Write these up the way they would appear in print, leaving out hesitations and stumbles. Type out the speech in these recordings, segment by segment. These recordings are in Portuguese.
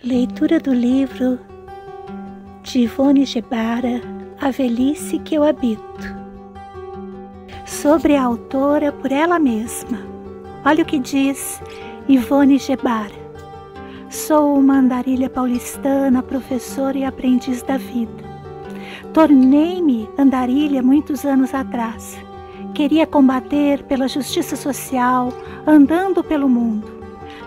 Leitura do livro de Ivone Gebara, A Velhice que eu habito. Sobre a autora por ela mesma. Olha o que diz Ivone Gebara. Sou uma andarilha paulistana, professora e aprendiz da vida. Tornei-me andarilha muitos anos atrás. Queria combater pela justiça social, andando pelo mundo.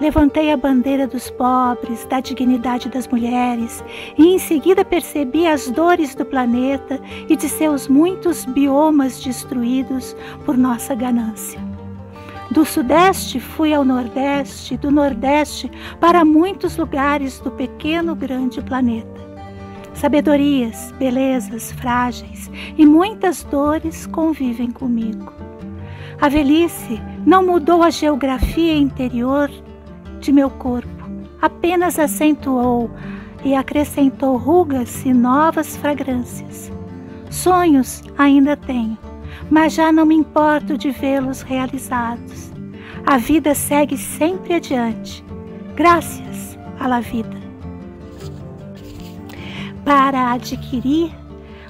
Levantei a bandeira dos pobres, da dignidade das mulheres e em seguida percebi as dores do planeta e de seus muitos biomas destruídos por nossa ganância. Do Sudeste fui ao Nordeste, do Nordeste para muitos lugares do pequeno grande planeta. Sabedorias, belezas frágeis e muitas dores convivem comigo. A velhice não mudou a geografia interior de meu corpo, apenas acentuou e acrescentou rugas e novas fragrâncias. Sonhos ainda tenho, mas já não me importo de vê-los realizados. A vida segue sempre adiante, graças à vida. Para adquirir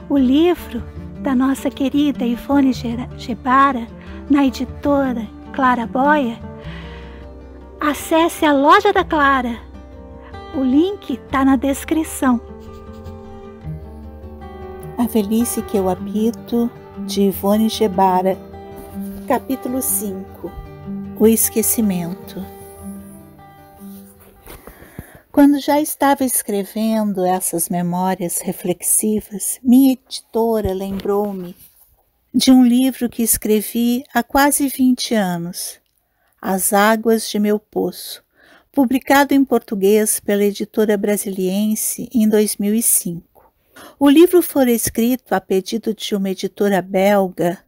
o livro da nossa querida Ivone Gebara, na editora Clara Boia, acesse a Loja da Clara. O link está na descrição. A Velhice que eu habito, de Ivone Gebara. Capítulo 5. O esquecimento. Quando já estava escrevendo essas memórias reflexivas, minha editora lembrou-me de um livro que escrevi há quase 20 anos. As Águas de Meu Poço, publicado em português pela editora Brasiliense em 2005. O livro foi escrito a pedido de uma editora belga,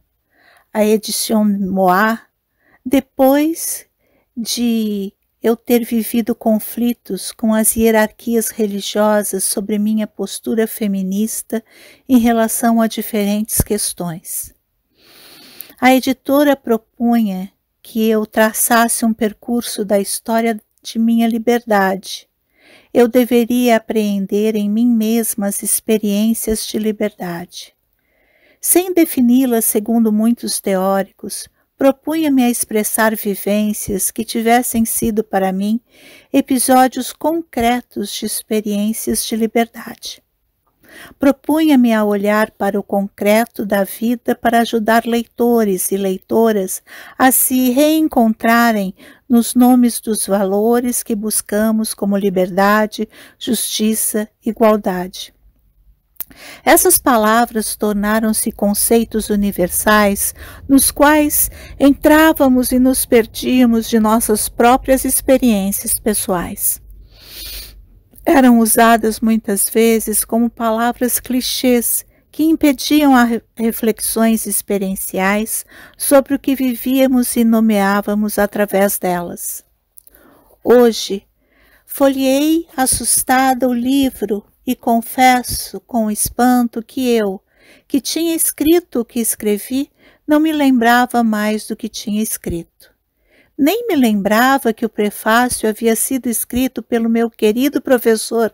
a Edition Moa, depois de eu ter vivido conflitos com as hierarquias religiosas sobre minha postura feminista em relação a diferentes questões. A editora propunha que eu traçasse um percurso da história de minha liberdade. Eu deveria apreender em mim mesma as experiências de liberdade. Sem defini-las segundo muitos teóricos, propunha-me a expressar vivências que tivessem sido para mim episódios concretos de experiências de liberdade. Propunha-me a olhar para o concreto da vida para ajudar leitores e leitoras a se reencontrarem nos nomes dos valores que buscamos como liberdade, justiça, igualdade. Essas palavras tornaram-se conceitos universais nos quais entrávamos e nos perdíamos de nossas próprias experiências pessoais. Eram usadas muitas vezes como palavras clichês que impediam reflexões experienciais sobre o que vivíamos e nomeávamos através delas. Hoje, folheei assustada o livro e confesso com espanto que eu, que tinha escrito o que escrevi, não me lembrava mais do que tinha escrito. Nem me lembrava que o prefácio havia sido escrito pelo meu querido professor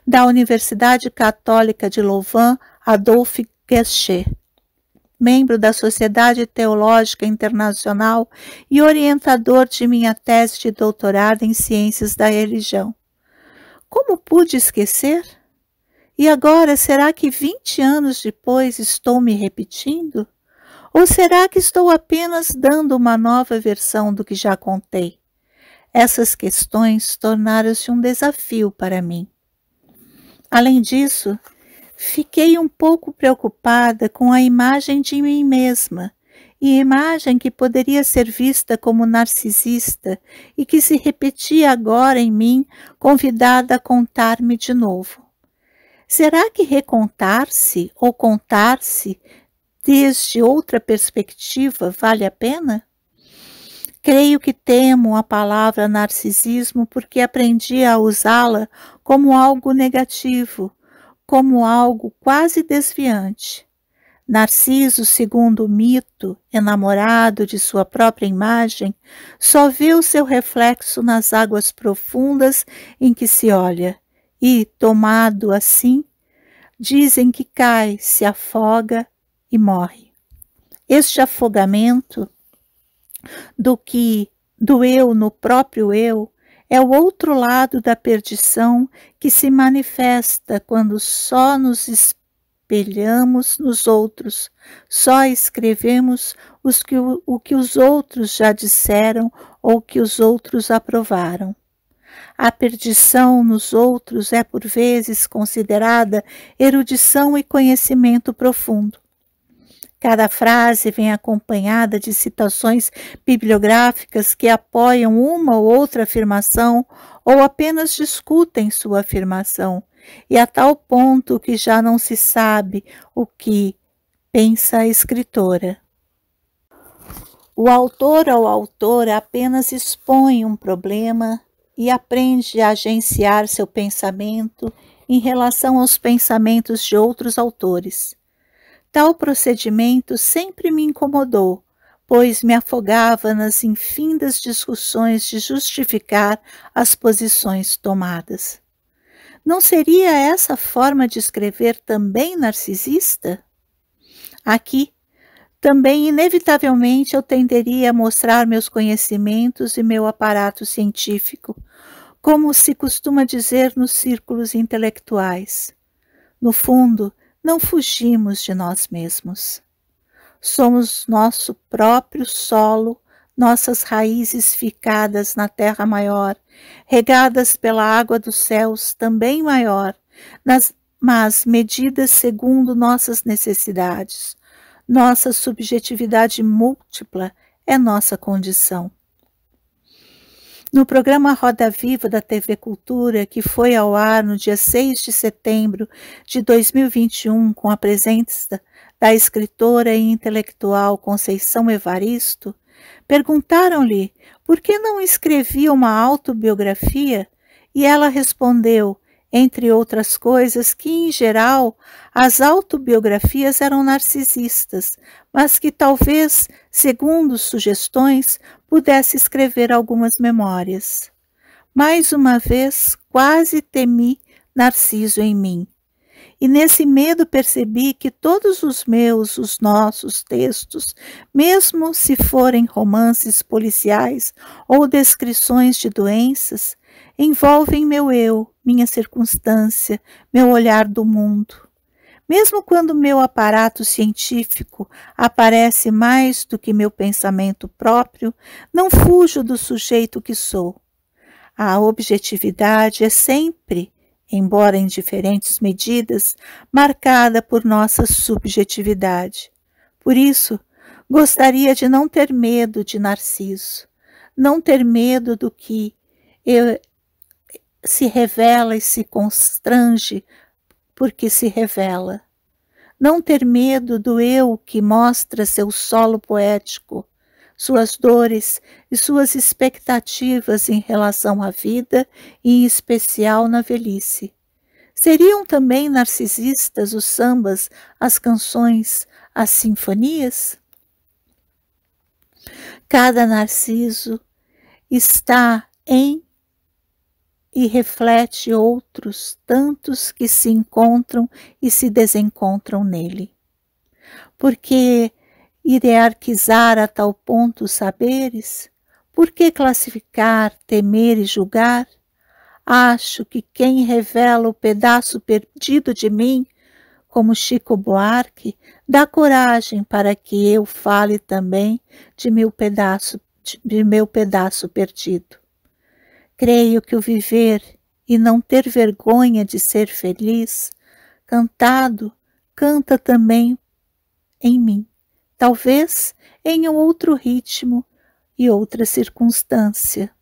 da Universidade Católica de Louvain, Adolphe Guéchet, membro da Sociedade Teológica Internacional e orientador de minha tese de doutorado em Ciências da Religião. Como pude esquecer? E agora, será que 20 anos depois estou me repetindo? Ou será que estou apenas dando uma nova versão do que já contei? Essas questões tornaram-se um desafio para mim. Além disso, fiquei um pouco preocupada com a imagem de mim mesma, e imagem que poderia ser vista como narcisista e que se repetia agora em mim, convidada a contar-me de novo. Será que recontar-se ou contar-se desde outra perspectiva vale a pena? Creio que temo a palavra narcisismo porque aprendi a usá-la como algo negativo, como algo quase desviante. Narciso, segundo o mito, enamorado de sua própria imagem, só vê o seu reflexo nas águas profundas em que se olha e, tomado assim, dizem que cai, se afoga e morre. Este afogamento do eu no próprio eu é o outro lado da perdição que se manifesta quando só nos espelhamos nos outros, só escrevemos o que os outros já disseram ou que os outros aprovaram. A perdição nos outros é por vezes considerada erudição e conhecimento profundo. Cada frase vem acompanhada de citações bibliográficas que apoiam uma ou outra afirmação ou apenas discutem sua afirmação, e a tal ponto que já não se sabe o que pensa a escritora. O autor ou autora apenas expõe um problema e aprende a agenciar seu pensamento em relação aos pensamentos de outros autores. Tal procedimento sempre me incomodou, pois me afogava nas infindas discussões de justificar as posições tomadas. Não seria essa forma de escrever também narcisista? Aqui, também inevitavelmente eu tenderia a mostrar meus conhecimentos e meu aparato científico, como se costuma dizer nos círculos intelectuais. No fundo, não fugimos de nós mesmos. Somos nosso próprio solo, nossas raízes ficadas na terra maior, regadas pela água dos céus também maior, mas medidas segundo nossas necessidades. Nossa subjetividade múltipla é nossa condição. No programa Roda Viva da TV Cultura, que foi ao ar no dia 6 de setembro de 2021, com a presença da escritora e intelectual Conceição Evaristo, perguntaram-lhe por que não escrevia uma autobiografia e ela respondeu, entre outras coisas, que, em geral, as autobiografias eram narcisistas, mas que talvez, segundo sugestões, pudesse escrever algumas memórias. Mais uma vez, quase temi Narciso em mim. E nesse medo percebi que todos os nossos textos, mesmo se forem romances policiais ou descrições de doenças, envolvem meu eu, minha circunstância, meu olhar do mundo. Mesmo quando meu aparato científico aparece mais do que meu pensamento próprio, não fujo do sujeito que sou. A objetividade é sempre, embora em diferentes medidas, marcada por nossa subjetividade. Por isso, gostaria de não ter medo de Narciso, não ter medo do que se revela e se constrange porque se revela. Não ter medo do eu que mostra seu solo poético, suas dores e suas expectativas em relação à vida e em especial na velhice. Seriam também narcisistas os sambas, as canções, as sinfonias? Cada narciso está em e reflete outros tantos que se encontram e se desencontram nele. Porque hierarquizar a tal ponto os saberes? Por que classificar, temer e julgar? Acho que quem revela o pedaço perdido de mim, como Chico Buarque, dá coragem para que eu fale também de meu pedaço perdido. Creio que o viver e não ter vergonha de ser feliz, canta também em mim, talvez em um outro ritmo e outra circunstância.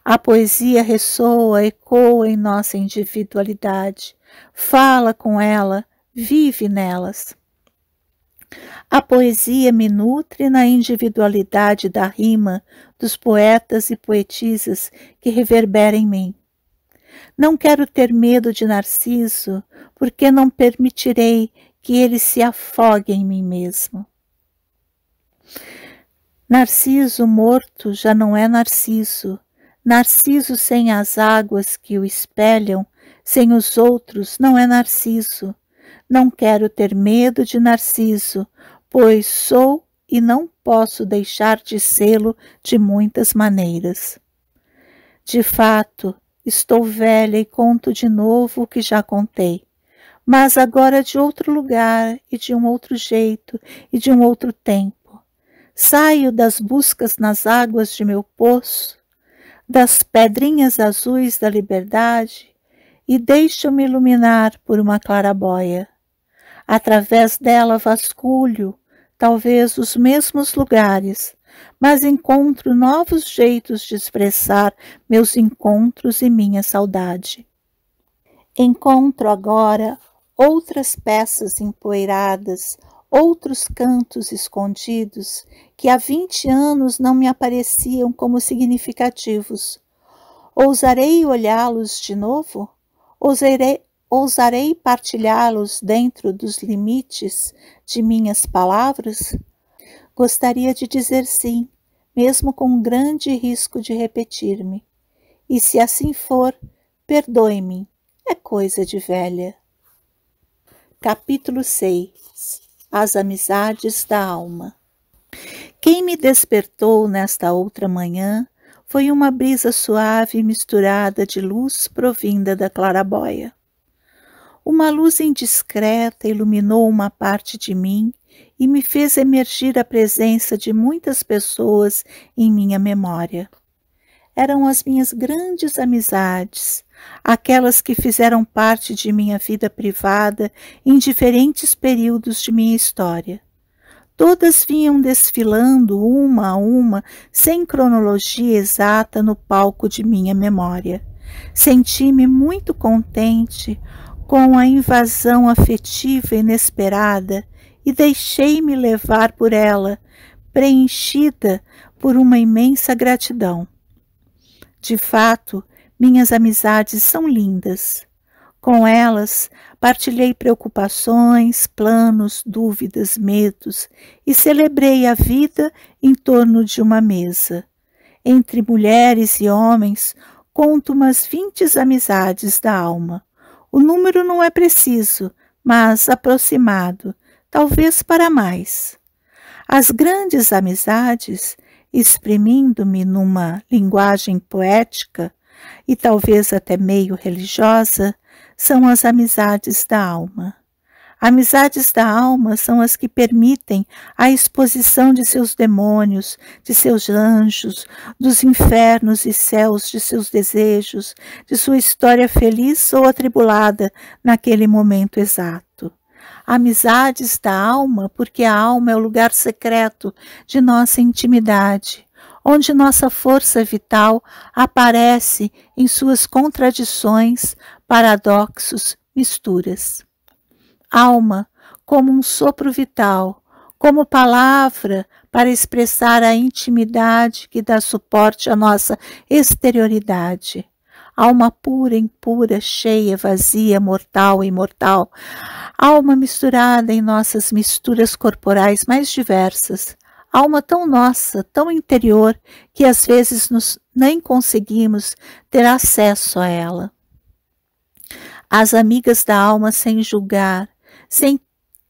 A poesia ressoa, ecoa em nossa individualidade, fala com ela, vive nelas. A poesia me nutre na individualidade da rima dos poetas e poetisas que reverbera em mim. Não quero ter medo de Narciso, porque não permitirei que ele se afogue em mim mesmo. Narciso morto já não é Narciso. Narciso sem as águas que o espelham, sem os outros, não é Narciso. Não quero ter medo de Narciso, pois sou e não posso deixar de sê-lo de muitas maneiras. De fato, estou velha e conto de novo o que já contei, mas agora de outro lugar e de um outro jeito e de um outro tempo. Saio das buscas nas águas de meu poço, das pedrinhas azuis da liberdade e deixo-me iluminar por uma claraboia. Através dela vasculho, talvez os mesmos lugares, mas encontro novos jeitos de expressar meus encontros e minha saudade. Encontro agora outras peças empoeiradas, outros cantos escondidos que há 20 anos não me apareciam como significativos. Ousarei olhá-los de novo? Ousarei partilhá-los dentro dos limites de minhas palavras? Gostaria de dizer sim, mesmo com um grande risco de repetir-me. E se assim for, perdoe-me, é coisa de velha. Capítulo 6. As amizades da alma. Quem me despertou nesta outra manhã foi uma brisa suave misturada de luz provinda da claraboia. Uma luz indiscreta iluminou uma parte de mim e me fez emergir a presença de muitas pessoas em minha memória. Eram as minhas grandes amizades, aquelas que fizeram parte de minha vida privada em diferentes períodos de minha história. Todas vinham desfilando uma a uma, sem cronologia exata no palco de minha memória. Senti-me muito contente com a invasão afetiva inesperada e deixei-me levar por ela, preenchida por uma imensa gratidão. De fato, minhas amizades são lindas. Com elas, partilhei preocupações, planos, dúvidas, medos e celebrei a vida em torno de uma mesa. Entre mulheres e homens, conto umas 20 amizades da alma. O número não é preciso, mas aproximado, talvez para mais. As grandes amizades, exprimindo-me numa linguagem poética e talvez até meio religiosa, são as amizades da alma. Amizades da alma são as que permitem a exposição de seus demônios, de seus anjos, dos infernos e céus de seus desejos, de sua história feliz ou atribulada naquele momento exato. Amizades da alma, porque a alma é o lugar secreto de nossa intimidade, onde nossa força vital aparece em suas contradições, paradoxos, misturas. Alma como um sopro vital, como palavra para expressar a intimidade que dá suporte à nossa exterioridade. Alma pura, impura, cheia, vazia, mortal e imortal. Alma misturada em nossas misturas corporais mais diversas. Alma tão nossa, tão interior, que às vezes nem conseguimos ter acesso a ela. As amigas da alma sem julgar, sem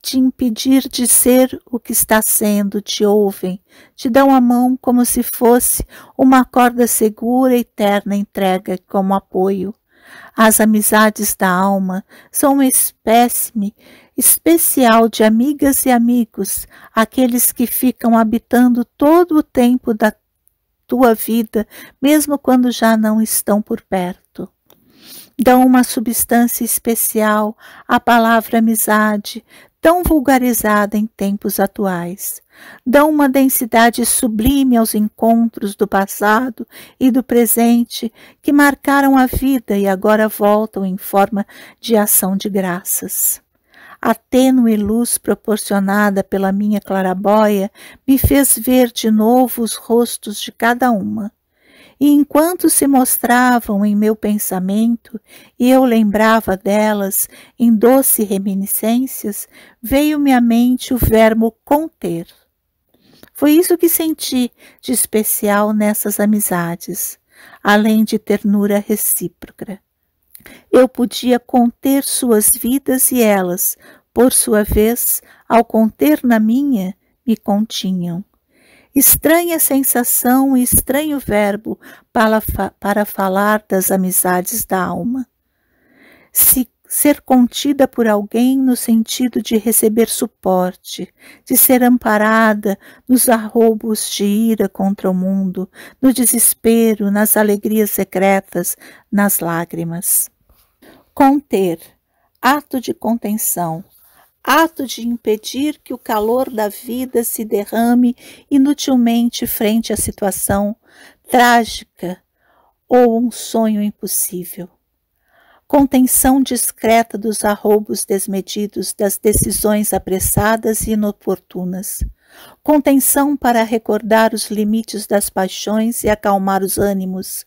te impedir de ser o que está sendo, te ouvem, te dão a mão como se fosse uma corda segura e terna entrega como apoio. As amizades da alma são uma espécime especial de amigas e amigos, aqueles que ficam habitando todo o tempo da tua vida, mesmo quando já não estão por perto. Dão uma substância especial à palavra amizade, tão vulgarizada em tempos atuais. Dão uma densidade sublime aos encontros do passado e do presente que marcaram a vida e agora voltam em forma de ação de graças. A tênue luz proporcionada pela minha claraboia me fez ver de novo os rostos de cada uma. E enquanto se mostravam em meu pensamento e eu lembrava delas em doce reminiscências, veio-me à mente o verbo conter. Foi isso que senti de especial nessas amizades, além de ternura recíproca. Eu podia conter suas vidas e elas, por sua vez, ao conter na minha, me continham. Estranha sensação e estranho verbo para falar das amizades da alma. Ser contida por alguém no sentido de receber suporte, de ser amparada nos arroubos de ira contra o mundo, no desespero, nas alegrias secretas, nas lágrimas. Conter, ato de contenção, ato de impedir que o calor da vida se derrame inutilmente frente à situação trágica ou um sonho impossível. Contenção discreta dos arroubos desmedidos, das decisões apressadas e inoportunas. Contenção para recordar os limites das paixões e acalmar os ânimos.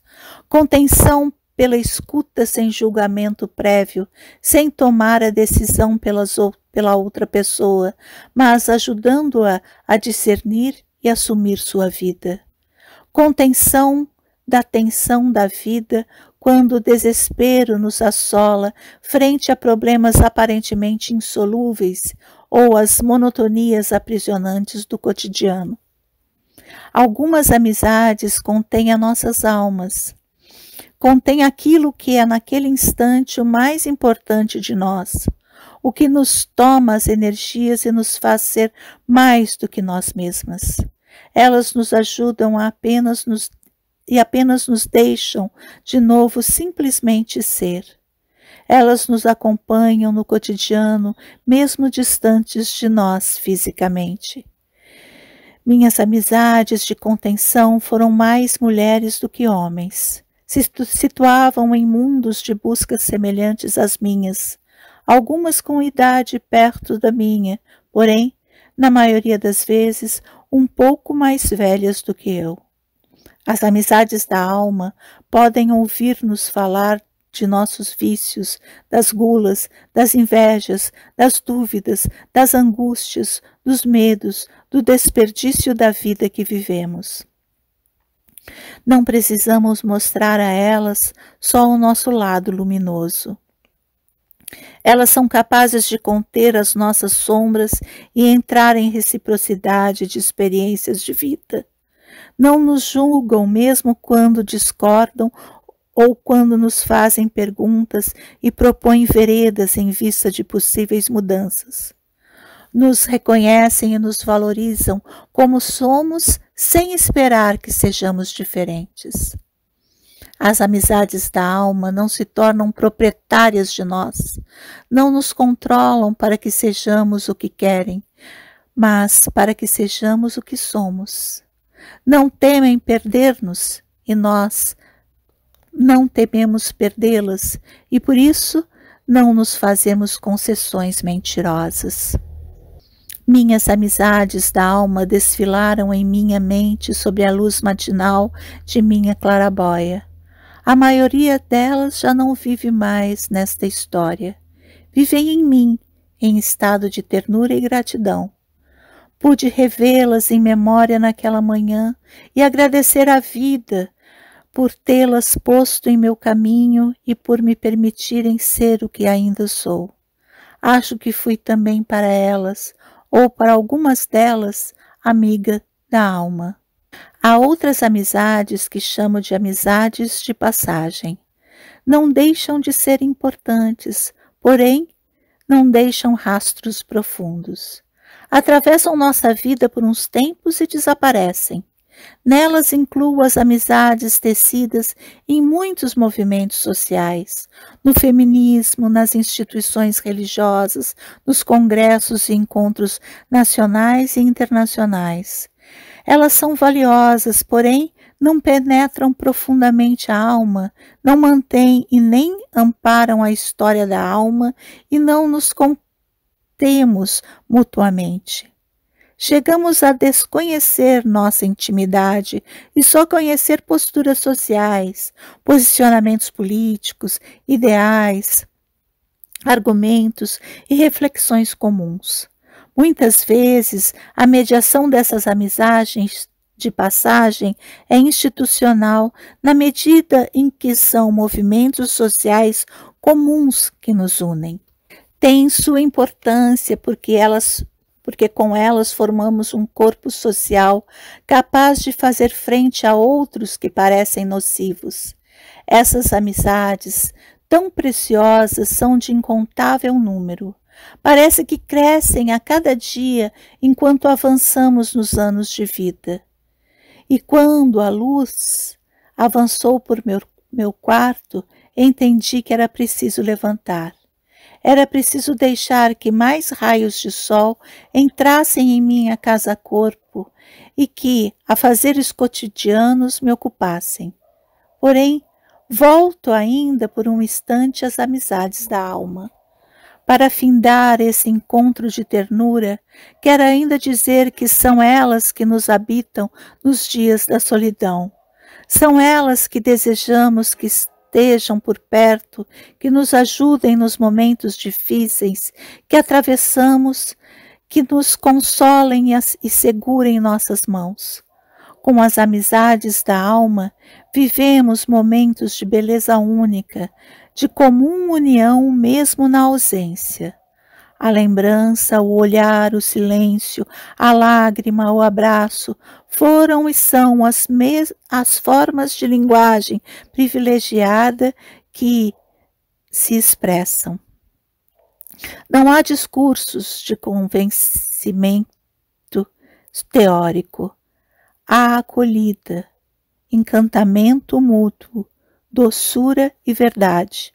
Contenção pela escuta sem julgamento prévio, sem tomar a decisão pela outra pessoa, mas ajudando-a a discernir e assumir sua vida. Contenção da tensão da vida quando o desespero nos assola frente a problemas aparentemente insolúveis ou as monotonias aprisionantes do cotidiano. Algumas amizades contêm as nossas almas, contém aquilo que é naquele instante o mais importante de nós, o que nos toma as energias e nos faz ser mais do que nós mesmas. Elas nos ajudam a apenas nos deixam de novo simplesmente ser. Elas nos acompanham no cotidiano, mesmo distantes de nós fisicamente. Minhas amizades de contenção foram mais mulheres do que homens. Se situavam em mundos de buscas semelhantes às minhas, algumas com idade perto da minha, porém, na maioria das vezes, um pouco mais velhas do que eu. As amizades da alma podem ouvir-nos falar de nossos vícios, das gulas, das invejas, das dúvidas, das angústias, dos medos, do desperdício da vida que vivemos. Não precisamos mostrar a elas só o nosso lado luminoso. Elas são capazes de conter as nossas sombras e entrar em reciprocidade de experiências de vida. Não nos julgam mesmo quando discordam ou quando nos fazem perguntas e propõem veredas em vista de possíveis mudanças. Nos reconhecem e nos valorizam como somos sem esperar que sejamos diferentes. As amizades da alma não se tornam proprietárias de nós, não nos controlam para que sejamos o que querem, mas para que sejamos o que somos. Não temem perder-nos e nós não tememos perdê-las e por isso não nos fazemos concessões mentirosas. Minhas amizades da alma desfilaram em minha mente sob a luz matinal de minha claraboia. A maioria delas já não vive mais nesta história. Vivem em mim, em estado de ternura e gratidão. Pude revê-las em memória naquela manhã e agradecer à vida por tê-las posto em meu caminho e por me permitirem ser o que ainda sou. Acho que fui também para elas, ou para algumas delas, amiga da alma. Há outras amizades que chamo de amizades de passagem. Não deixam de ser importantes, porém, não deixam rastros profundos. Atravessam nossa vida por uns tempos e desaparecem. Nelas incluo as amizades tecidas em muitos movimentos sociais, no feminismo, nas instituições religiosas, nos congressos e encontros nacionais e internacionais. Elas são valiosas, porém não penetram profundamente a alma, não mantêm e nem amparam a história da alma e não nos temos mutuamente. Chegamos a desconhecer nossa intimidade e só conhecer posturas sociais, posicionamentos políticos, ideais, argumentos e reflexões comuns. Muitas vezes, a mediação dessas amizades de passagem é institucional na medida em que são movimentos sociais comuns que nos unem. Tem sua importância porque com elas formamos um corpo social capaz de fazer frente a outros que parecem nocivos. Essas amizades tão preciosas são de incontável número. Parece que crescem a cada dia enquanto avançamos nos anos de vida. E quando a luz avançou por meu quarto, entendi que era preciso levantar. Era preciso deixar que mais raios de sol entrassem em minha casa-corpo e que afazeres cotidianos me ocupassem. Porém, volto ainda por um instante às amizades da alma. Para findar esse encontro de ternura, quero ainda dizer que são elas que nos habitam nos dias da solidão. São elas que desejamos que estejam por perto, que nos ajudem nos momentos difíceis que atravessamos, que nos consolem e segurem nossas mãos. Com as amizades da alma, vivemos momentos de beleza única, de comum união mesmo na ausência. A lembrança, o olhar, o silêncio, a lágrima, o abraço foram e são as formas de linguagem privilegiada que se expressam. Não há discursos de convencimento teórico. Há acolhida, encantamento mútuo, doçura e verdade.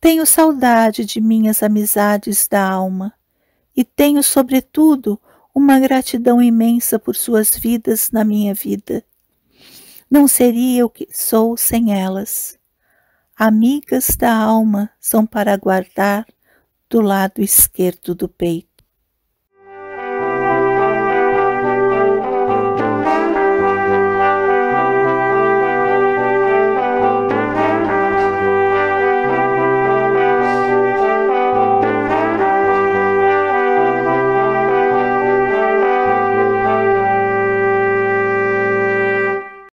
Tenho saudade de minhas amizades da alma e tenho, sobretudo, uma gratidão imensa por suas vidas na minha vida. Não seria o que sou sem elas. Amigas da alma são para guardar do lado esquerdo do peito.